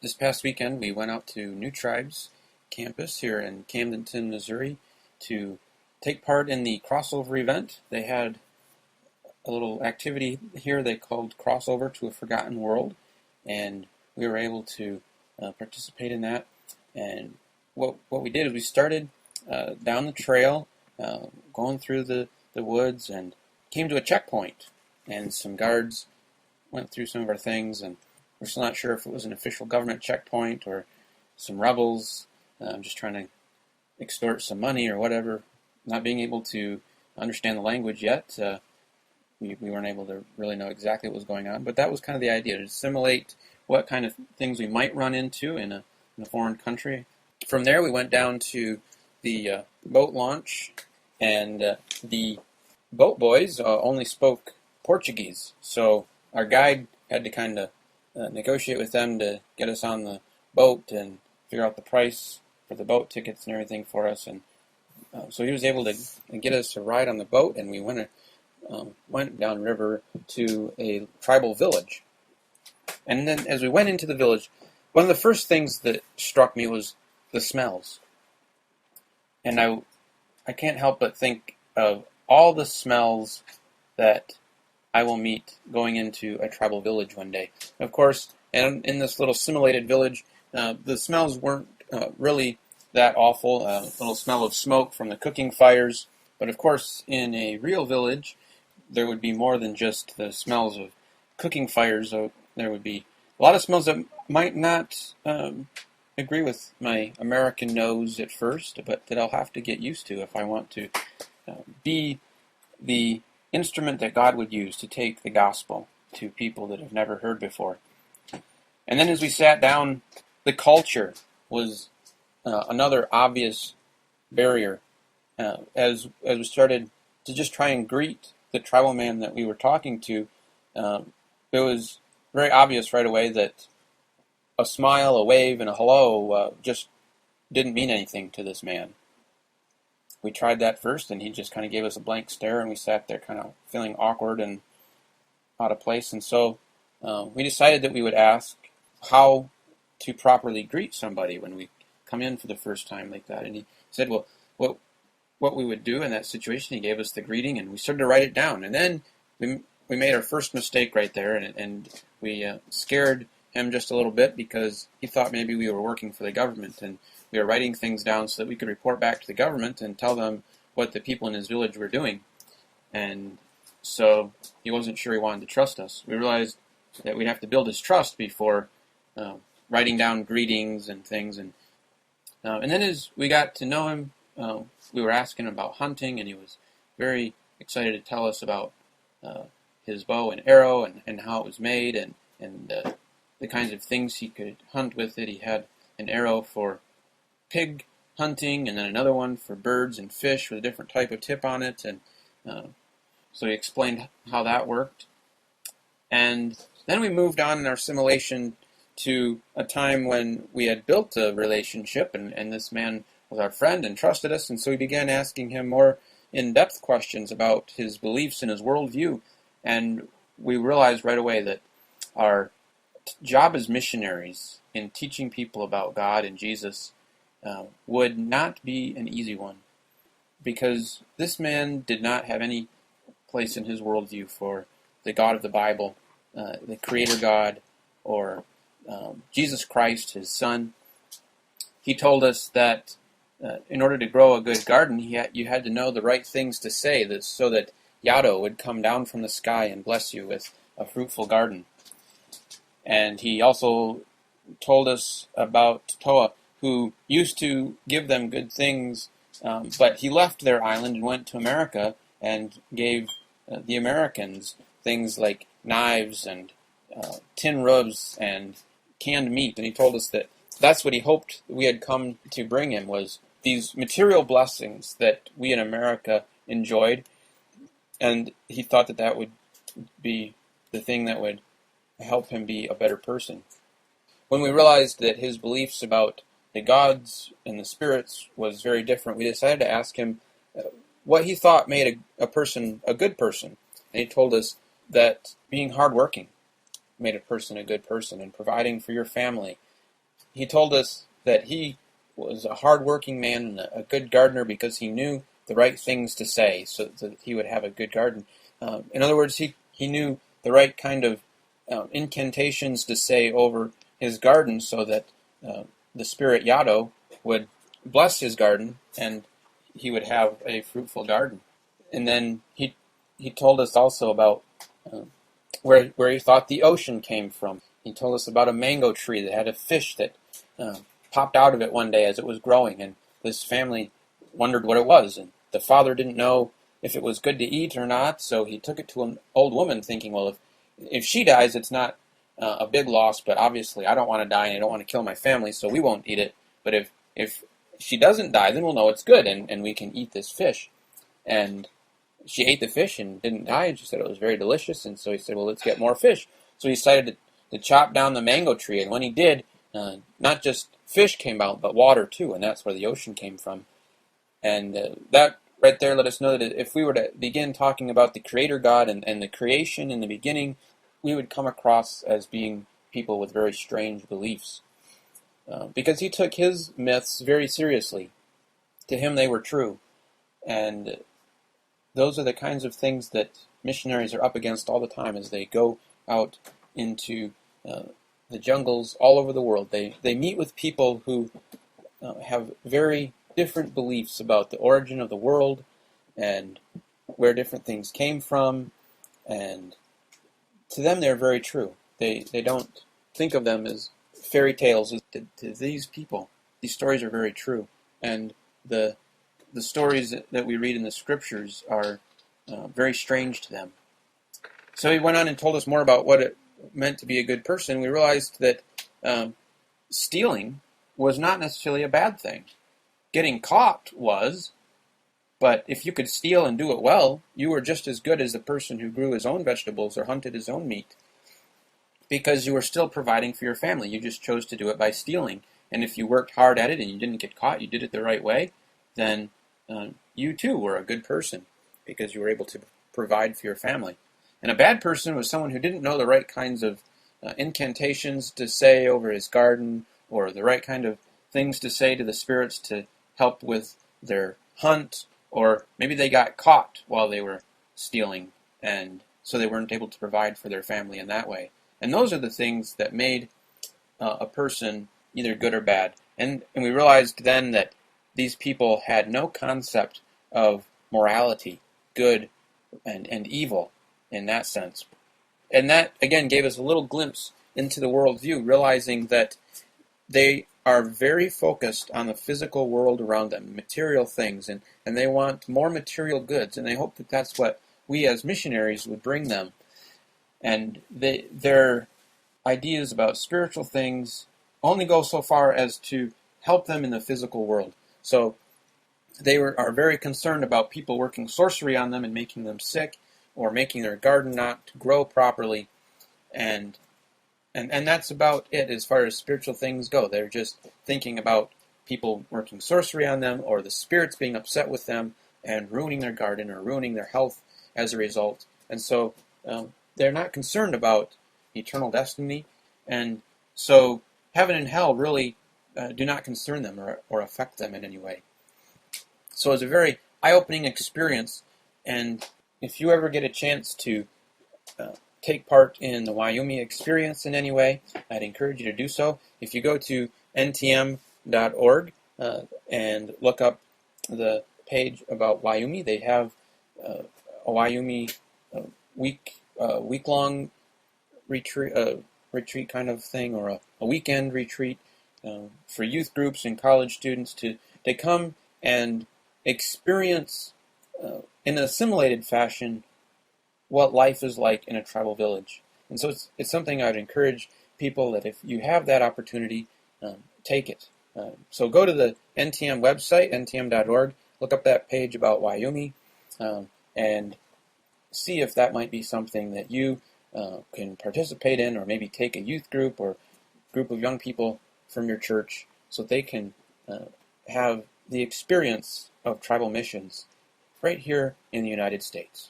This past weekend, we went out to New Tribes campus here in Camdenton, Missouri, to take part in the crossover event. They had a little activity here they called Crossover to a Forgotten World, and we were able to participate in that. And what we did is we started down the trail, going through the woods, and came to a checkpoint, and some guards went through some of our things, and we're still not sure if it was an official government checkpoint or some rebels just trying to extort some money or whatever. Not being able to understand the language yet, we weren't able to really know exactly what was going on, but that was kind of the idea, to simulate what kind of things we might run into in a foreign country. From there, we went down to the boat launch, and the boat boys only spoke Portuguese, so our guide had to kind of negotiate with them to get us on the boat and figure out the price for the boat tickets and everything for us. And so he was able to get us a ride on the boat, and we went downriver to a tribal village. And then as we went into the village, one of the first things that struck me was the smells. And I can't help but think of all the smells that I will meet going into a tribal village one day. Of course, and in this little simulated village, the smells weren't really that awful. A little smell of smoke from the cooking fires. But of course, in a real village, there would be more than just the smells of cooking fires. There would be a lot of smells that might not agree with my American nose at first, but that I'll have to get used to if I want to be the instrument that God would use to take the gospel to people that have never heard before. And then as we sat down, the culture was another obvious barrier. As we started to just try and greet the tribal man that we were talking to, it was very obvious right away that a smile, a wave, and a hello just didn't mean anything to this man. We tried that first, and he just kind of gave us a blank stare, and we sat there kind of feeling awkward and out of place. And so we decided that we would ask how to properly greet somebody when we come in for the first time like that. And he said, well, what we would do in that situation, he gave us the greeting, and we started to write it down. And then we made our first mistake right there, and we scared him just a little bit because he thought maybe we were working for the government, and we were writing things down so that we could report back to the government and tell them what the people in his village were doing. And so he wasn't sure he wanted to trust us. We realized that we'd have to build his trust before writing down greetings and things. And then as we got to know him, we were asking him about hunting, and he was very excited to tell us about his bow and arrow and how it was made and the kinds of things he could hunt with it. He had an arrow for pig hunting, and then another one for birds and fish with a different type of tip on it, and so he explained how that worked. And then we moved on in our simulation to a time when we had built a relationship, and this man was our friend and trusted us, and so we began asking him more in-depth questions about his beliefs and his worldview, and we realized right away that our job as missionaries in teaching people about God and Jesus would not be an easy one, because this man did not have any place in his worldview for the God of the Bible, the Creator God, or Jesus Christ, his Son. He told us that in order to grow a good garden, you had to know the right things to say so that Yahweh would come down from the sky and bless you with a fruitful garden. And he also told us about Toa, who used to give them good things, but he left their island and went to America and gave the Americans things like knives and tin rubs and canned meat. And he told us that that's what he hoped we had come to bring him, was these material blessings that we in America enjoyed. And he thought that would be the thing that would help him be a better person. When we realized that his beliefs about the gods and the spirits was very different, we decided to ask him what he thought made a person a good person. And he told us that being hardworking made a person a good person, and providing for your family, he told us that he was a hard-working man and a good gardener because he knew the right things to say so that he would have a good garden. In other words, he knew the right kind of incantations to say over his garden so that the spirit Yado would bless his garden and he would have a fruitful garden. And then he told us also about where he thought the ocean came from. He told us about a mango tree that had a fish that popped out of it one day as it was growing, and this family wondered what it was, and the father didn't know if it was good to eat or not, so he took it to an old woman thinking, well, if she dies, it's not a big loss, but obviously I don't want to die and I don't want to kill my family, so we won't eat it. But if she doesn't die, then we'll know it's good, and we can eat this fish. And she ate the fish and didn't die, and she said it was very delicious, and so he said, well, let's get more fish. So he decided to chop down the mango tree, and when he did, not just fish came out, but water too, and that's where the ocean came from. And that right there let us know that if we were to begin talking about the Creator God and the creation in the beginning, we would come across as being people with very strange beliefs. Because he took his myths very seriously. To him, they were true. And those are the kinds of things that missionaries are up against all the time as they go out into the jungles all over the world. They meet with people who have very different beliefs about the origin of the world and where different things came from, and to them they're very true. They don't think of them as fairy tales. To these people, these stories are very true, and the stories that we read in the scriptures are very strange to them. So he went on and told us more about what it meant to be a good person. We realized that stealing was not necessarily a bad thing. Getting caught was, but if you could steal and do it well, you were just as good as the person who grew his own vegetables or hunted his own meat, because you were still providing for your family. You just chose to do it by stealing. And if you worked hard at it and you didn't get caught, you did it the right way, then you too were a good person because you were able to provide for your family. And a bad person was someone who didn't know the right kinds of incantations to say over his garden, or the right kind of things to say to the spirits to help with their hunt, or maybe they got caught while they were stealing, and so they weren't able to provide for their family in that way. And those are the things that made a person either good or bad. And we realized then that these people had no concept of morality, good and evil in that sense. And that, again, gave us a little glimpse into the worldview, realizing that they are very focused on the physical world around them, material things, and they want more material goods, and they hope that that's what we as missionaries would bring them. And their ideas about spiritual things only go so far as to help them in the physical world. So they are very concerned about people working sorcery on them and making them sick, or making their garden not grow properly, and that's about it as far as spiritual things go. They're just thinking about people working sorcery on them, or the spirits being upset with them and ruining their garden or ruining their health as a result. And so they're not concerned about eternal destiny, and so heaven and hell really do not concern them or affect them in any way. So it's a very eye-opening experience, and if you ever get a chance to take part in the Wyoming experience in any way, I'd encourage you to do so. If you go to ntm.org and look up the page about Wyoming, they have a Wyoming week-long retreat kind of thing, or a weekend retreat for youth groups and college students to come and experience in a simulated fashion what life is like in a tribal village. And so it's something I'd encourage people that if you have that opportunity, take it. So go to the NTM website, ntm.org, look up that page about Wyoming, and see if that might be something that you can participate in, or maybe take a youth group or group of young people from your church so they can have the experience of tribal missions right here in the United States.